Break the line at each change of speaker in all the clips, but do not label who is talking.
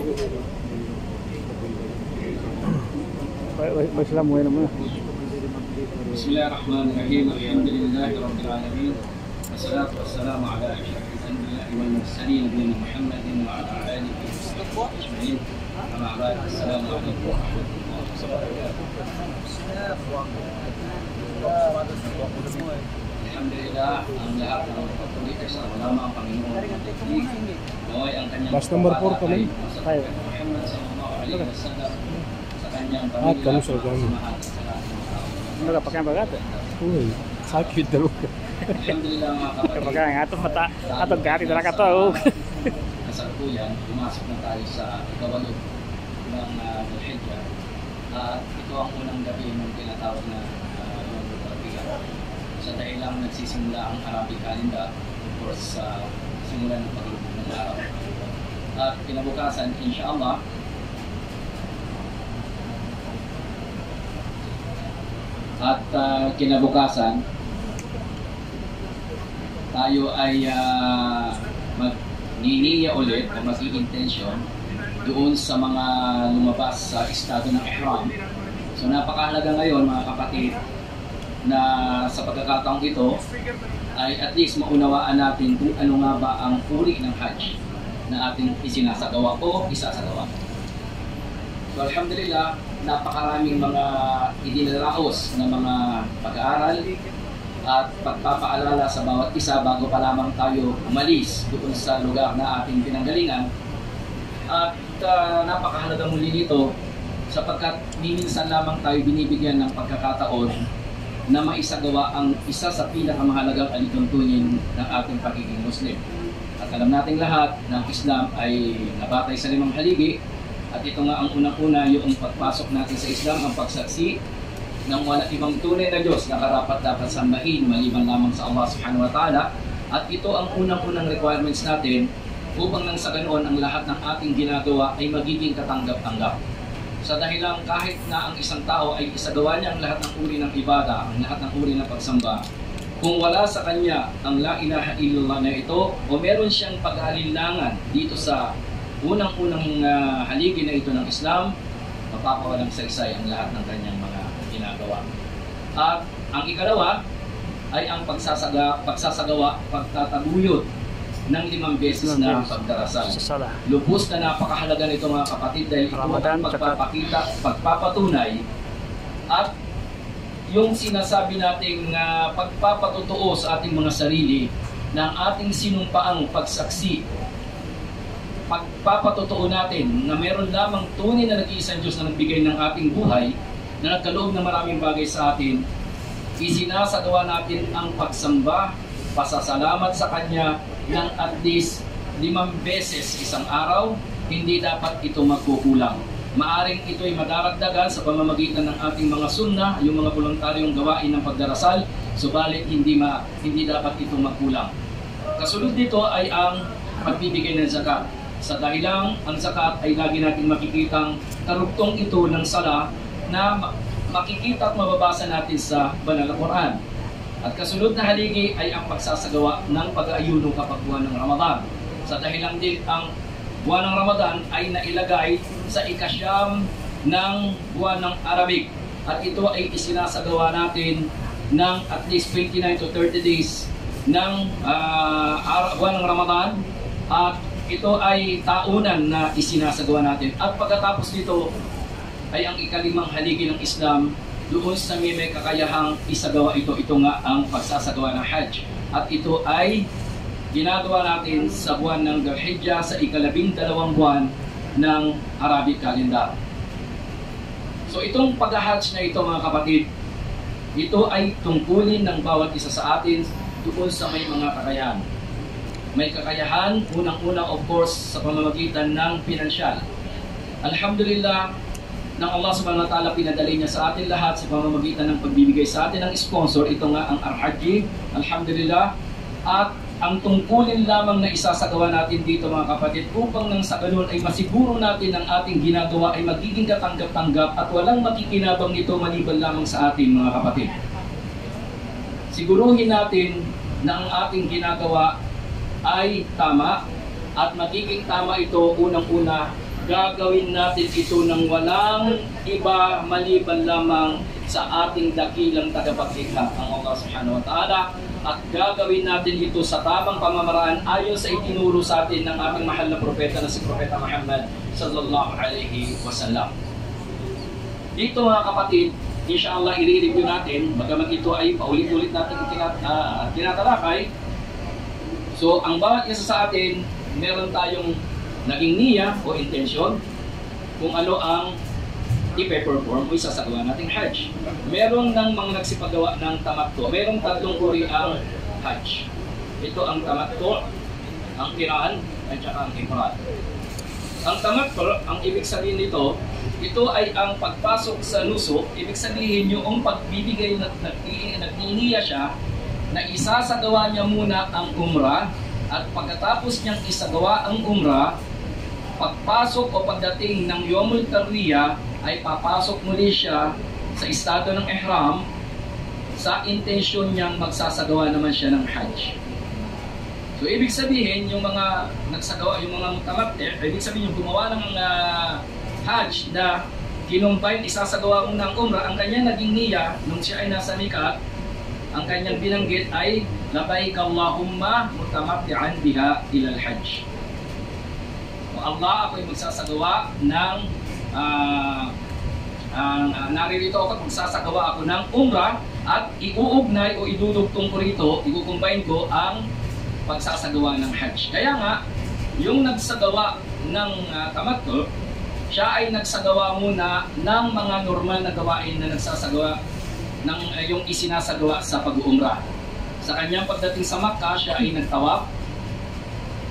Bismillahirrahmanirrahim.
Bismillahirrahmanirrahim. Alhamdulillahirabbil alamin. Wassalatu wassalamu ala asyrafil anbiya'i wal mursalin nabiyina Muhammadin wa ala alihi washabbihi ajma'in. Amma ba'd. Assalamu alaikum warahmatullahi wabarakatuh. Alhamdulillah, ang lahat ng patuloy ay sa ulama ang Panginoon naway ang kanyang
Bus number 4 pa rin.
Muhammad sallallahu alaihi wasallam sa kanyang pamilya at sa mahal sa lahat ng tao.
Ano ka pakai bagat? Uy, sakit daw.
Alhamdulillah mga kapatid.
Kapag ato mata, ato gati dala ka to.
Kasalukuyan, pumasok na tayo sa ikawalo ng Dhul-Hijjah. At ito ang unang gabi ng tinatawag na Yom Tarwiyah. Sa dahilang nagsisimula ang Arabic calendar, of course, sa simula ng paglubog ng araw. At kinabukasan, insyaAllah, kinabukasan, tayo ay magniniya ulit o mag-i-intention doon sa mga lumabas sa estado ng Ihram. So napakahalaga ngayon mga kapatid na sa pagkakataong ito ay at least maunawaan natin kung ano nga ba ang uri ng Hajj na ating isinasagawa o isasagawa. So alhamdulillah, napakaraming mga idinaraos na mga pag-aaral at pagpapaalala sa bawat isa bago pa lamang tayo umalis doon sa lugar na ating pinanggalingan. At napakahalaga muli nito sapagkat minsan lamang tayo binibigyan ng pagkakataon na maisagawa ang isa sa pinakamahalagang alituntunin ng ating pagiging Muslim. At alam nating lahat na ang Islam ay nabatay sa 5 haligi. At ito nga ang unang-una, yung pagpasok natin sa Islam, ang pagsaksi ng wala ibang tunay na Diyos na karapat-dapat sambahin maliban lamang sa Allah subhanahu wa ta'ala. At ito ang unang-unang requirements natin upang nang sa ganoon ang lahat ng ating ginagawa ay magiging katanggap-tanggap. Sa dahilang kahit na ang isang tao ay isagawa niya ang lahat ng uri ng ibada, ang lahat ng uri ng pagsamba, kung wala sa kanya ang la ilaha illallah na ito o meron siyang pag-alinlangan dito sa unang-unang haligi na ito ng Islam, mapapawalang saysay ang lahat ng kanyang mga ginagawa. At ang ikalawa ay ang pagsasagawa, pagtataguyod ng 5 beses na pagdarasal. Lubos na napakahalaga nito mga kapatid dahil ito ang pagpapatunay at yung sinasabi nating pagpapatotoo sa ating mga sarili ng ating sinumpaang pagsaksi. Pagpapatotoo natin na meron lamang tunay na nag-iisang Diyos na nagbigay ng ating buhay, na nagkaloob ng maraming bagay sa atin, isinasagawa natin ang pagsamba, pasasalamat sa Kanya ng at least 5 beses isang araw. Hindi dapat ito magkukulang. Maaring ito ay madaragdagan sa pamamagitan ng ating mga sunnah, yung mga voluntaryong gawain ng pagdarasal, subalit hindi dapat ito magkulang. Kasunod dito ay ang pagbibigay ng zakat. Sa dahilang ang zakat ay lagi natin makikitang karugtong ito ng sala na makikita at mababasa natin sa Banal na Quran. At kasunod na haligi ay ang pagsasagawa ng pag-aayuno kapag buwan ng Ramadan. Sa dahilang din ang buwan ng Ramadan ay nailagay sa ikasyam ng buwan ng Arabic. At ito ay isinasagawa natin ng at least 29 to 30 days ng buwan ng Ramadan. At ito ay taunan na isinasagawa natin. At pagkatapos nito ay ang ika-5 haligi ng Islam, doon sa may kakayahang isagawa ito. Ito nga ang pagsasagawa ng Hajj. At ito ay ginagawa natin sa buwan ng Dhul-Hijjah sa ika-12 buwan ng Arabic calendar. So itong pag-Hajj na ito mga kapatid, ito ay tungkulin ng bawat isa sa atin doon sa may mga kakayahan. May kakayahan, unang-una of course sa pamamagitan ng pinansyal. Alhamdulillah, ng Allah subhanahu wa ta'ala pinadali niya sa atin lahat sa pamamagitan ng pagbibigay sa atin ng sponsor. Ito nga ang Al-Hajj, alhamdulillah. At ang tungkulin lamang na isasagawa natin dito mga kapatid upang nang sa ganun ay masiguro natin ang ating ginagawa ay magiging katanggap-tanggap at walang makikinabang nito maliban lamang sa atin mga kapatid. Siguruhin natin na ang ating ginagawa ay tama at magiging tama ito unang-una gagawin natin ito ng walang iba maliban lamang sa ating dakilang tagapaglikha, ang Allah subhanahu wa ta'ala. At gagawin natin ito sa tamang pamamaraan ayon sa itinuro sa atin ng ating mahal na propeta na si Propeta Muhammad sallallahu alaihi wasallam. Dito mga kapatid, inshallah i-review natin, bagamat ito ay paulit-ulit natin tinatalakay. So ang bawat isa sa atin, meron tayong naging niya o intensyon kung ano ang ipe-perform o isasagawa nating Hajj. Meron ng mga nagsipagawa ng tamattu. Merong tatlong uri ang Hajj. Ito ang tamattu, ang kiraan, at saka ang ifrad. Ang tamattu, ang ibig sabihin nito, ito ay ang pagpasok sa nusuk. Ibig sabihin yung pagbibigay na nagniya siya na isasagawa niya muna ang umrah, at pagkatapos niyang isagawa ang umrah, pagpasok o pagdating ng Yomul Tarwiyah ay papasok muli siya sa estado ng ihram sa intensyon niyang magsasagawa naman siya ng Hajj. So ibig sabihin yung mga nagsagawa, yung mga mutamatti, ibig sabihin yung gumawa ng Hajj na kinumpay, isasagawa mo ng umrah, ang kanyang naging niya nung siya ay nasa mikat, ang kanyang binanggit ay labbaik Allahumma mutamatti'an biha ilal Hajj. Allah, ako'y magsasagawa ng naririto ako, magsasagawa ako ng umrah at iuugnay o idudugtong ko rito, ikukumbine ko ang pagsasagawa ng Hajj. Kaya nga, yung nagsagawa ng tamattu, siya ay nagsagawa muna ng mga normal na gawain na nagsasagawa ng yung isinasagawa sa pag-uumrah. Sa kanyang pagdating sa Makkah, siya ay nagtawaf,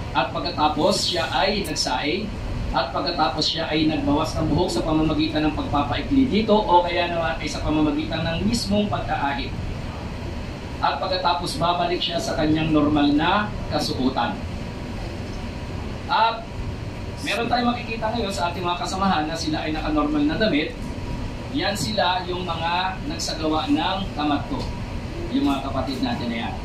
at pagkatapos siya ay nagsaing, at pagkatapos siya ay nagbawas ng buhok sa pamamagitan ng pagpapaikli dito o kaya naman ay sa pamamagitan ng mismong pagkaahit. At pagkatapos babalik siya sa kanyang normal na kasuotan. At meron tayong makikita ngayon sa ating mga kasamahan na sila ay naka-normal na damit. Yan sila yung mga nagsagawa ng tamattu, yung mga kapatid natin na yan.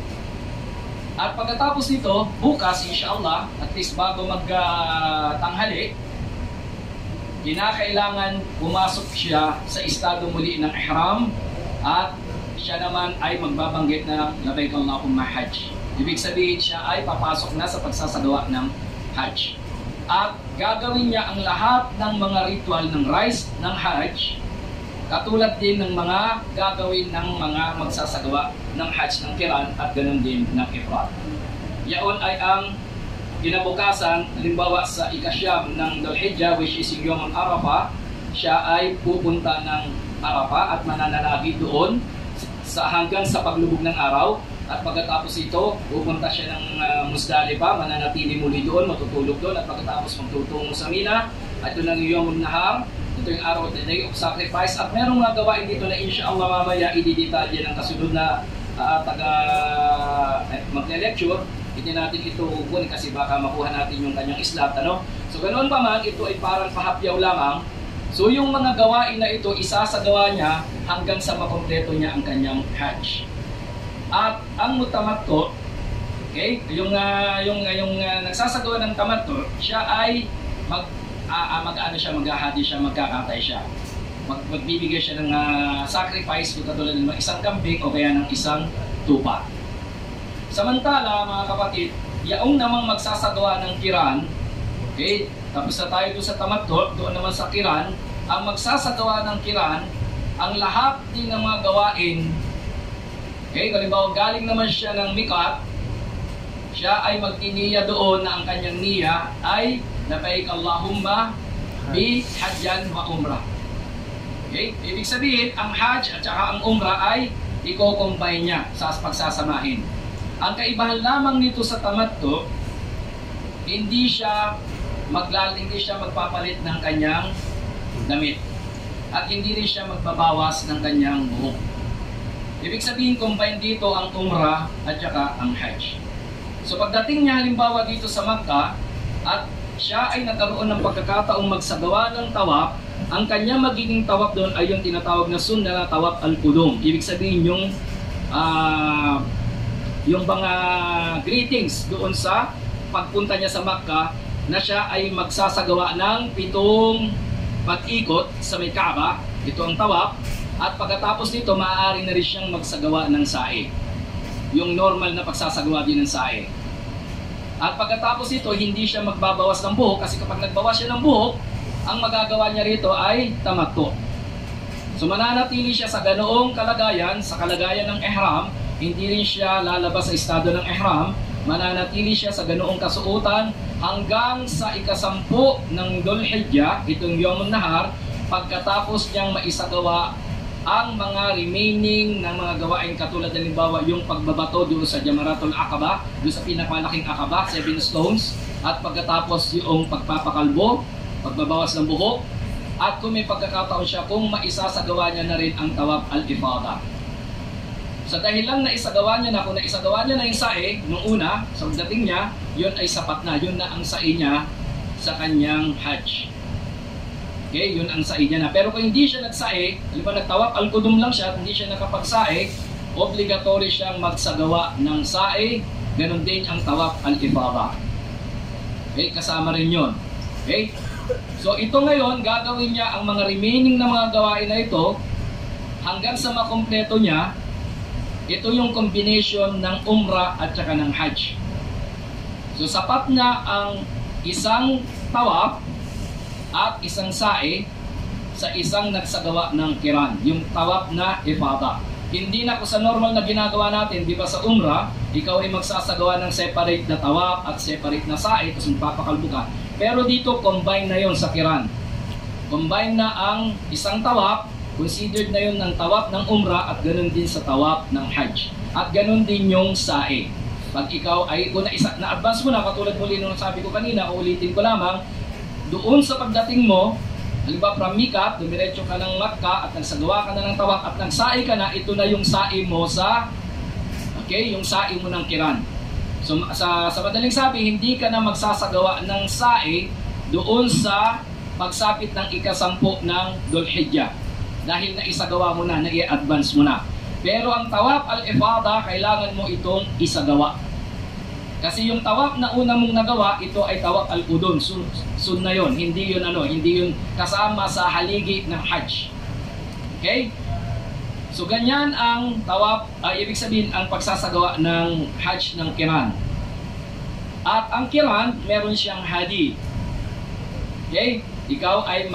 At pagkatapos nito, bukas inshallah, at least bago magtanghali, kinakailangan pumasok siya sa estado muli ng ihram at siya naman ay magbabanggit na labbaik Allahumma Hajj. Ibig sabihin siya ay papasok na sa pagsasagawa ng Hajj. At gagawin niya ang lahat ng mga ritual ng rites ng Hajj, katulad din ng mga gagawin ng mga magsasagawa ng Hajj ng Qiran at ganun din ng Ifrad. Yaon ay ang kinabukasan, halimbawa sa ikasyam ng Dhul-Hijjah, which is yung Yom Arafah, siya ay pupunta ng Arafah at mananalagi doon hanggang sa paglubog ng araw. At pagkatapos ito, pupunta siya ng Musdalifah, mananatili muli doon, matutulog doon, at pagkatapos magtutungo sa Mina, at doon ang Yom Nahar. Ito yung araw, the day of sacrifice. At merong mga gawain dito na inshallah mamaya ididetalye ng kasunod na magle-lecture. Hindi natin ito kukunin kasi baka makuha natin yung kanyang islat. So ganoon pa man, ito ay parang pahapyaw lamang. So yung mga gawain na ito, isasagawa niya hanggang sa makompleto niya ang kanyang Hajj. At ang mutamattu, okay, yung nagsasagawa ng tamattu, siya ay maghahadi siya, magkakatay siya. Magbibigay siya ng sacrifice, katulad ng isang kambing o kaya ng isang tupa. Samantala, mga kapatid, yaong namang magsasagawa ng Qiran, okay, tapos na tayo doon sa tamattu, doon naman sa Qiran, ang magsasagawa ng Qiran, ang lahat din ng mga gawain, okay, halimbawa galing naman siya ng mikat, siya ay magtiniya doon na ang kanyang niya ay labbaik Allahumma bi hajjan wa umrah. Okay? Ibig sabihin, ang Hajj at saka ang umrah ay i-combine niya sa pagsasamahin. Ang kaibahan lamang nito sa tamattu, hindi siya magpapalit ng kanyang damit at hindi rin siya magbabawas ng kanyang buhok. Ibig sabihin, combine dito ang umrah at saka ang Hajj. So pagdating niya halimbawa dito sa Makkah at siya ay nagkaroon ng pagkakataong magsagawa ng tawaf, ang kanya magiging tawaf doon ay yung tinatawag na sunna na tawaf al-qudum. Ibig sabihin yung mga greetings doon sa pagpunta niya sa Makkah na siya ay magsasagawa ng 7 pag-ikot sa may Kaaba. Ito ang tawaf. At pagkatapos nito, maaari na rin siyang magsagawa ng sa'i. Yung normal na pagsasagawa din ng sa'i. At pagkatapos nito, hindi siya magbabawas ng buhok kasi kapag nagbawas siya ng buhok, ang magagawa niya rito ay tamattu. So mananatili siya sa ganoong kalagayan, sa kalagayan ng ihram, hindi rin siya lalabas sa estado ng ihram, mananatili siya sa ganoong kasuotan hanggang sa ika-10 ng Dhul Hijjah, itong Yawmun Nahar, pagkatapos niyang maisagawa ang mga remaining ng mga gawain katulad halimbawa yung pagbabato doon sa Jamaratul Aqaba, doon sa pinakamalaking Aqaba, 7 stones, at pagkatapos yung pagpapakalbo, pagbabawas ng buhok, at kung may pagkakataon siya kung maisasagawa niya na rin ang tawaf al-ifada. Sa dahil lang naisagawa niya na, kung naisagawa niya na yung sa'i nung una, sa dating niya, yun ay sapat na, yun na ang sa'i niya sa kanyang hajj. Okay, yun ang sa'i niya na. Pero kung hindi siya nagsa'i, halimbawa nagtawaf al-qudum lang siya at hindi siya nakapagsa'i, obligatory siyang magsagawa ng sa'i, ganun din ang tawaf al-ifada. Okay, kasama rin yun. Okay? So ito ngayon, gagawin niya ang mga remaining na mga gawain na ito hanggang sa makompleto niya. Ito yung combination ng umrah at saka ng hajj. So sapat na ang isang tawaf at isang sa'i sa isang nagsagawa ng kiran, yung tawaf na ifada. Hindi na ko sa normal na ginagawa natin, di ba sa umrah, ikaw ay magsasagawa ng separate na tawaf at separate na sa'i, tapos magpapakalbo ka. Pero dito, combine na yon sa kiran. Combine na ang isang tawaf, considered na yon ng tawaf ng umrah at ganun din sa tawaf ng hajj. At ganun din yung sa'i. Pag ikaw ay, kung na-advance mo na, katulad muli nung sabi ko kanina, ulitin ko lamang, doon sa pagdating mo, halimbawa from Mikat, dumiretso ka ng Makkah at nagsagawa ka na ng tawaf at nagsa'i ka na, ito na yung sa'i mo sa, okay, yung sa'i mo ng kiran. So sa madaling sabi, hindi ka na magsasagawa ng sa'i doon sa pagsapit ng ika-10 ng Dhul Hijjah dahil naisagawa mo na, nai-advance mo na. Pero ang tawaf al-ifada, kailangan mo itong isagawa. Kasi yung tawaf na una mong nagawa, ito ay tawaf al-qudum, sun na yun. Hindi yun hindi yun kasama sa haligi ng hajj. Okay? So ganyan ang tawaf, ibig sabihin ang pagsasagawa ng hajj ng kiran. At ang kiran, meron siyang hadi. Okay? Ikaw ay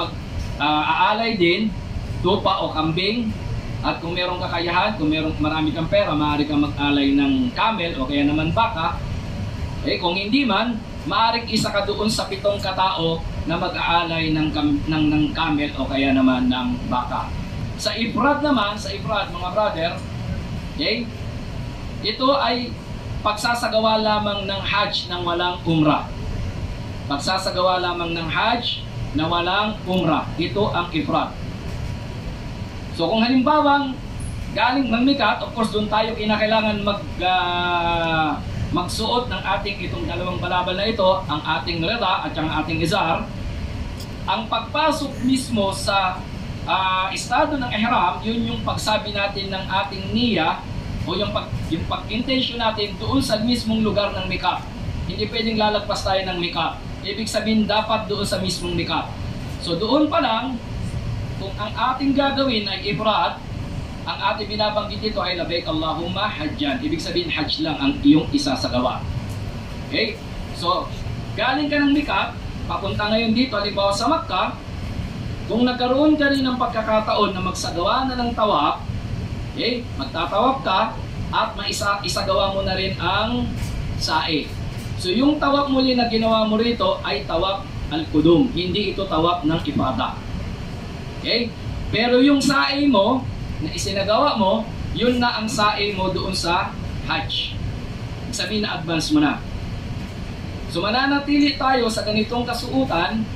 aalay din, tupa o kambing. At kung merong kakayahan, kung marami kang pera, maaari kang mag-alay ng camel o kaya naman baka. Kung hindi man, maaaring isa ka doon sa 7 katao na mag-aalay ng camel o kaya naman ng baka. Sa ifrad naman, mga brother, okay, ito ay pagsasagawa lamang ng hajj ng walang umrah. Pagsasagawa lamang ng hajj na walang umrah. Ito ang ifrad. So kung halimbawang galing ng Mikat, of course doon tayo kinakailangan magsuot ng ating itong dalawang balabal na ito, ang ating rida at ang ating izar. Ang pagpasok mismo sa estado ng ihram, yun yung pagsabi natin ng ating niya o yung pag-intention natin doon sa mismong lugar ng Mikat. Hindi pwedeng lalagpas tayo ng Mikat. Ibig sabihin dapat doon sa mismong Mikat. So doon pa lang, kung ang ating gagawin ay ifrad, ang ating binabanggit dito ay labbaik Allahumma hajjan. Ibig sabihin hajj lang ang iyong isasagawa. Okay? So, galing ka ng Mikat, papunta ngayon dito, halimbawa sa Makkah, kung nagkaroon ka rin ng pagkakataon na magsagawa na ng tawaf, okay, magtatawaf ka at isagawa mo na rin ang sa'i. So, yung tawaf muli na ginawa mo rito ay tawaf al-qudum, hindi ito tawaf ng ifada. Okay? Pero yung sa'i mo, na isinagawa mo, yun na ang sa'i mo doon sa hajj. Sabihin na advance mo na. So mananatili tayo sa ganitong kasuutan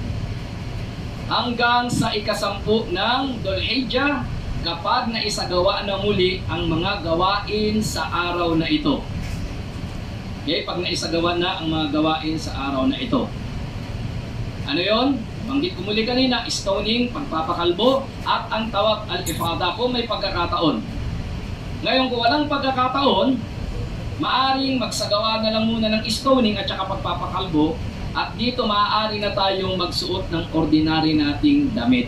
hanggang sa ika-10 ng Dhul Hijjah kapag naisagawa na muli ang mga gawain sa araw na ito. Okay, pag naisagawa na ang mga gawain sa araw na ito. Ano yon? Banggit ko muli kanina, stoning, pagpapakalbo, at ang tawaf al-ifada kung may pagkakataon. Ngayon kung walang pagkakataon, maaring magsagawa na lang muna ng stoning at saka pagpapakalbo At dito maaari na tayong magsuot ng ordinary nating damit.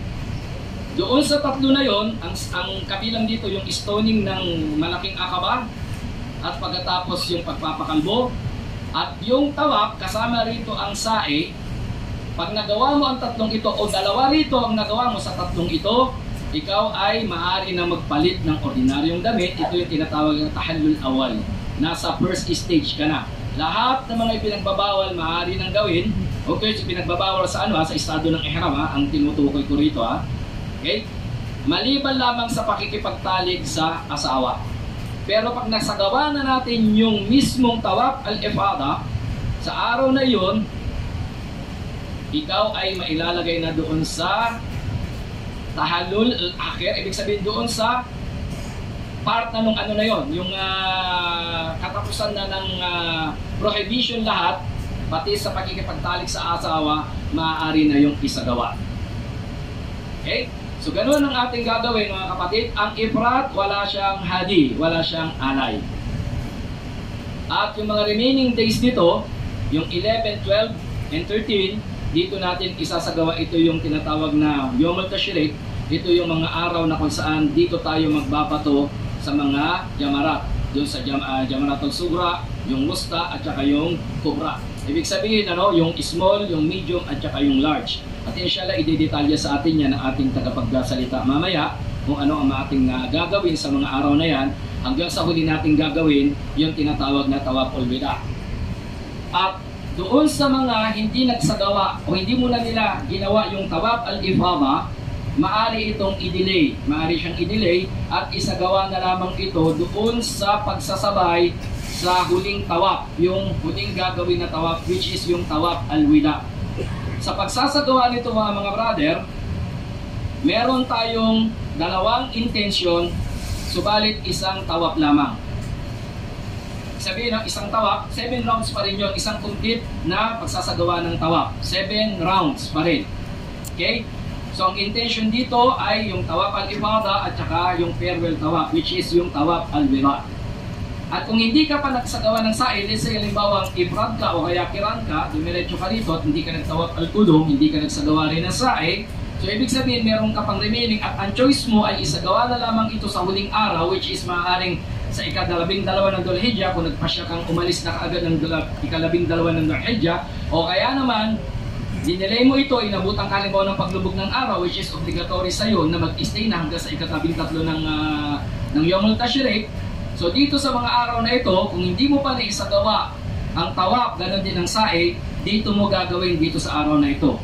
Doon sa tatlo na yon, ang kabilang dito yung stoning ng malaking akaba, at pagkatapos yung pagpapakalbo, at yung tawaf, kasama rito ang sae. Pag nagawa mo ang tatlong ito o dalawa rito ang nagawa mo sa tatlong ito, ikaw ay maaari na magpalit ng ordinaryong damit. Ito yung tinatawag ng tahallul awal. Nasa first stage ka na. Lahat ng mga ipinagbabawal maaari nang gawin. Okay, so pinagbabawal sa ano, sa estado ng ihram, ang tinutukoy ko rito, Okay? Maliban lamang sa pakikipagtalik sa asawa. Pero pag nasagawa na natin yung mismong tawaf al-ifada, sa araw na yon, ikaw ay mailalagay na doon sa tahallul al-akhir. Ibig sabihin doon sa part na nung ano na yon, yung katapusan na ng prohibition lahat, pati sa pakikipagtalik sa asawa, maaari na yung isagawa. Okay? So ganun ang ating gagawin mga kapatid. Ang ifrat, wala siyang hadi, wala siyang alay. At yung mga remaining days dito, yung 11, 12, and 13, dito natin isasagawa. Ito yung tinatawag na Yom al-Tashriq. Ito yung mga araw na kung saan dito tayo magbabato sa mga jamarat. Doon sa jamarat al-sugra, yung musta, at saka yung kubra. Ibig sabihin, yung small, yung medium, at saka yung large. At inshallah, idedetalya sa atin yan ng ating tagapagsalita mamaya kung ano ang ating gagawin sa mga araw na yan, hanggang sa huli nating gagawin yung tinatawag na tawaf al-wida. At doon sa mga hindi nagsagawa o hindi muna nila ginawa yung tawaf al-ifada, maaari itong i-delay. Maaari siyang i-delay at isagawa na lamang ito doon sa pagsasabay sa huling tawaf, yung huling gagawin na tawaf, which is yung tawaf al-wida. Sa pagsasagawa nito mga brother, meron tayong dalawang intensyon, subalit isang tawaf lamang. Sabihin ng isang tawaf, 7 rounds pa rin yun, isang complete na pagsasagawa ng tawaf. 7 rounds pa rin. Okay? So ang intention dito ay yung tawaf al-ifada at saka yung farewell tawaf, which is yung tawaf al-wida. At kung hindi ka pa nagsagawa ng sa'i, let's say halimbawa ifrad ka o kaya kiran ka, dumiretso ka rito at hindi ka nagtawaf al-qudum, hindi ka nagsagawa rin ng sa'i, so ibig sabihin meron ka pang remaining at ang choice mo ay isagawa na lamang ito sa huling araw, which is maaaring sa ika-12 ng Dhul-Hijjah, kung nagpasya kang umalis na kaagad ng ika-12 ng Dhul-Hijjah, o kaya naman dinelay mo ito, inabutan ka halimbawa ng paglubog ng araw, which is obligatory sa iyo na mag-stay na hanggang sa ika-13 ng Yom al-Tashriq. So dito sa mga araw na ito, kung hindi mo pa naisagawa ang tawaf, ganun din ang sa'i, dito mo gagawin dito sa araw na ito.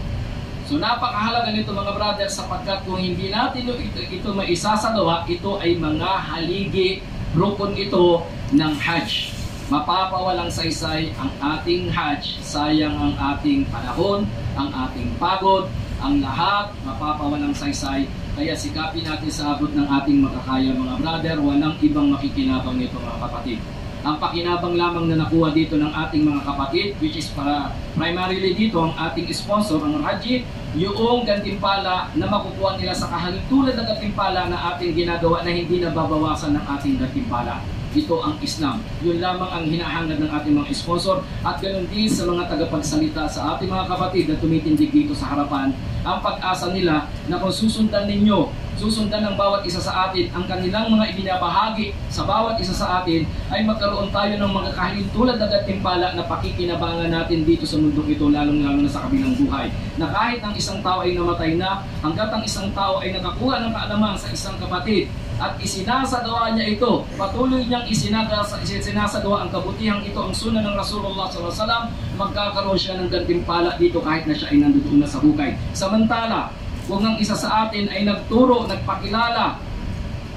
So napakahalaga nito mga brother, sapagkat kung hindi natin ito maisasagawa, ito ay mga haligi, rukun ito ng Hajj. Mapapawalang saysay ang ating Hajj, sayang ang ating panahon, ang ating pagod, ang lahat mapapawalang saysay. Kaya sikapin natin sa abot ng ating makakaya mga brother, walang ibang makikinabang nito mga kapatid. Ang pakinabang lamang na nakuha dito ng ating mga kapatid, which is para primarily dito ang ating sponsor, ang Raji, yung gantimpala na makukuha nila sa kahalitulad ng gantimpala na ating ginagawa na hindi nababawasan ng ating gantimpala. Ito ang Islam. Yun lamang ang hinahangad ng ating mga sponsor at ganoon din sa mga tagapagsalita sa ating mga kapatid na tumitindig dito sa harapan. Ang pag-asa nila na kung susundan ninyo, susundan ng bawat isa sa atin ang kanilang mga ibinabahagi sa bawat isa sa atin, ay magkaroon tayo ng mga kahintulad na gantimpala na pakikinabangan natin dito sa mundong ito, lalong-lalo na sa kabilang buhay. Na kahit ang isang tao ay namatay na, hanggat ang isang tao ay nakakuha ng kaalaman sa isang kapatid at isinasagawa niya ito, patuloy niyang isinasagawa ang kabutihang ito, ang sunan ng Rasulullah SAW, magkakaroon siya ng gantimpala dito kahit na siya ay nandoon na sa hukay. Samantala, kung ang isa sa atin ay nagturo, nagpakilala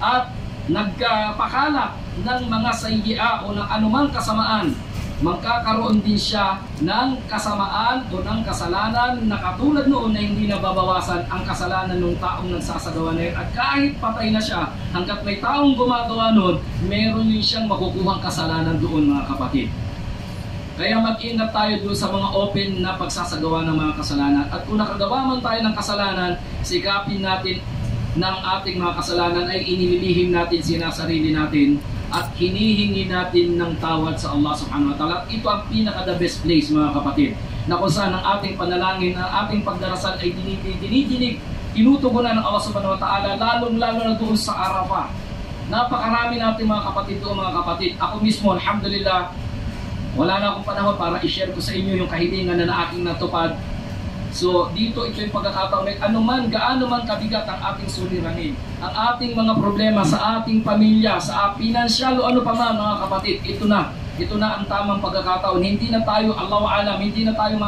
at nagpakala ng mga sayyi'a o ng anumang kasamaan, magkakaroon din siya ng kasamaan o ng kasalanan na katulad noon na hindi nababawasan ang kasalanan ng taong nagsasagawa na yun. At kahit patay na siya, hanggat may taong gumagawa noon, meron din siyang makukuhang kasalanan doon mga kapatid. Kaya mag-ingat tayo doon sa mga open na pagsasagawa ng mga kasalanan. At kung nakagawa man tayo ng kasalanan, sikapin natin ng ating mga kasalanan ay inililihim natin, sinasarili natin at hinihingi natin ng tawad sa Allah subhanahu wa ta'ala. Ito ang pinaka the best place mga kapatid. na kung saan ang ating panalangin, ang ating pagdarasal ay dinidinig, tinutugunan ng Allah subhanahu wa ta'ala, lalong-lalo na doon sa Arafah. Napakarami natin mga kapatid doon, mga kapatid. Ako mismo, alhamdulillah, wala na akong panahon para i-share ko sa inyo yung kahilingan na aking natupad. So dito ito yung pagkakataon na anuman, gaano man kabigat ang ating suliranin, ang ating mga problema sa ating pamilya, sa pinansyal o ano pa man mga kapatid, ito na ang tamang pagkakataon. Hindi na tayo, Allahu alam, hindi na tayo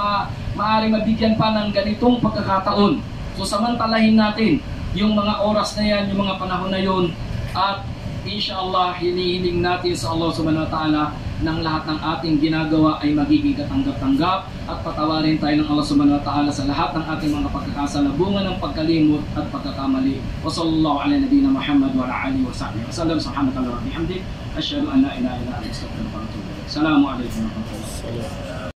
maaaring mabigyan pa ng ganitong pagkakataon. So samantalahin natin yung mga oras na yan, yung mga panahon na yun, at inshallah hinihiling natin sa Allah subhanahu wa ta'ala ng lahat ng ating ginagawa ay magiging katanggap-tanggap at patawarin tayo ng Allah subhanahu wa ta'ala sa lahat ng ating mga pagkakasalabungan ng pagkalimot at pagkakamali. Wa sallallahu ala nabiyina Muhammad wa ala alihi wa sahbihi wa sallam. Subhanallahi wa bihamdihi, asyhadu an la ilaha illa anta, astaghfiruka wa atubu ilaik. Assalamu alaikum warahmatullahi wabarakatuh.